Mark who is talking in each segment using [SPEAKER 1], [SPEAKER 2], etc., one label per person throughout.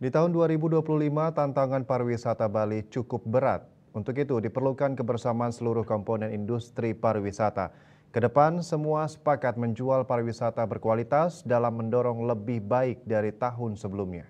[SPEAKER 1] Di tahun 2025, tantangan pariwisata Bali cukup berat. Untuk itu, diperlukan kebersamaan seluruh komponen industri pariwisata. Kedepan, semua sepakat menjual pariwisata berkualitas dalam mendorong lebih baik dari tahun sebelumnya.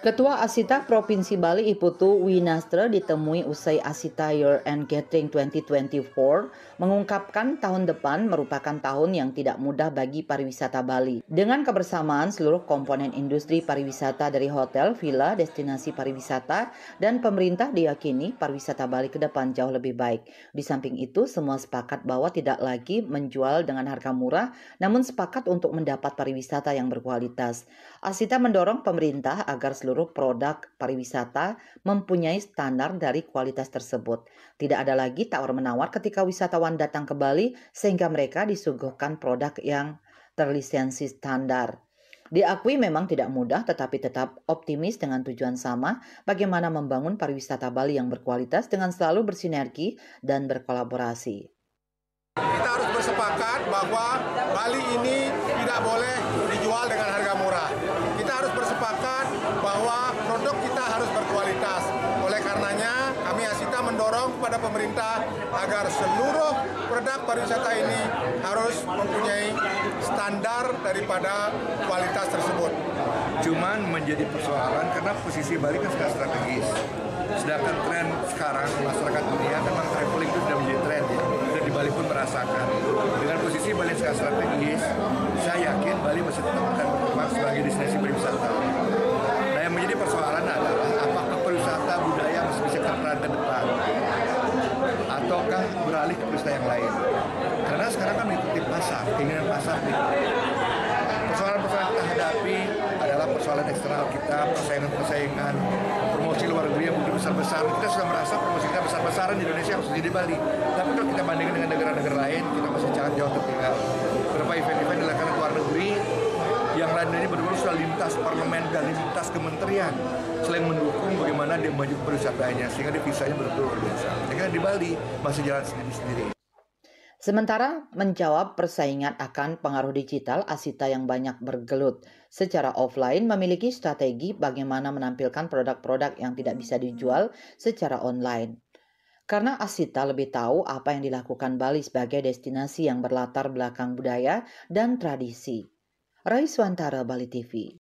[SPEAKER 2] Ketua Asita Provinsi Bali Iputu Winastra ditemui usai Asita Year End Gathering 2024 mengungkapkan tahun depan merupakan tahun yang tidak mudah bagi pariwisata Bali. Dengan kebersamaan seluruh komponen industri pariwisata dari hotel, villa, destinasi pariwisata, dan pemerintah diyakini pariwisata Bali ke depan jauh lebih baik. Di samping itu, semua sepakat bahwa tidak lagi menjual dengan harga murah, namun sepakat untuk mendapat pariwisata yang berkualitas. Asita mendorong pemerintah agar seluruh produk pariwisata mempunyai standar dari kualitas tersebut. Tidak ada lagi tawar-menawar ketika wisatawan datang ke Bali sehingga mereka disuguhkan produk yang terlisensi standar. Diakui memang tidak mudah tetapi tetap optimis dengan tujuan sama bagaimana membangun pariwisata Bali yang berkualitas dengan selalu bersinergi dan berkolaborasi.
[SPEAKER 3] Kita harus bersepakat bahwa Bali ini tidak boleh dijual dengan harga murah. Kita harus bersepakat bahwa produk kita harus berkualitas. Oleh karenanya, kami Asita mendorong kepada pemerintah agar seluruh produk pariwisata ini harus mempunyai standar daripada kualitas tersebut.
[SPEAKER 4] Cuman menjadi persoalan karena posisi Bali kan sangat strategis. Sedangkan tren sekarang masyarakat dunia memang traveling itu sudah menjadi tren ya. Dan di Bali pun merasakan. Dengan posisi Bali yang sangat strategis, saya yakin Bali masih tetap akan berkembang sebagai destinasi pariwisata. Nah, yang menjadi persoalan adalah apakah pariwisata budaya masih bisa terperan ke depan ataukah beralih ke pariwisata yang lain. Karena sekarang kan mengikuti pasar, keinginan pasar nih. Persoalan-persoalan kita hadapi adalah persoalan eksternal kita, persaingan, promosi luar negeri yang begitu besar-besar. Kita sudah merasa promosi kita besar-besaran di Indonesia khususnya di Bali. Tapi kalau kita bandingkan dengan negara-negara lain, kita masih sangat jauh tertinggal. Beberapa event-event dilakukan di luar negeri, yang lain ini benar-benar sudah lintas parlemen dan lintas kementerian. Selain mendukung bagaimana dia maju pariwisatanya, sehingga dia visanya betul-betul luar biasa. Sehingga di Bali masih jalan sendiri-sendiri.
[SPEAKER 2] Sementara menjawab persaingan akan pengaruh digital, Asita yang banyak bergelut secara offline memiliki strategi bagaimana menampilkan produk-produk yang tidak bisa dijual secara online. Karena Asita lebih tahu apa yang dilakukan Bali sebagai destinasi yang berlatar belakang budaya dan tradisi. Raiswantara, Bali TV.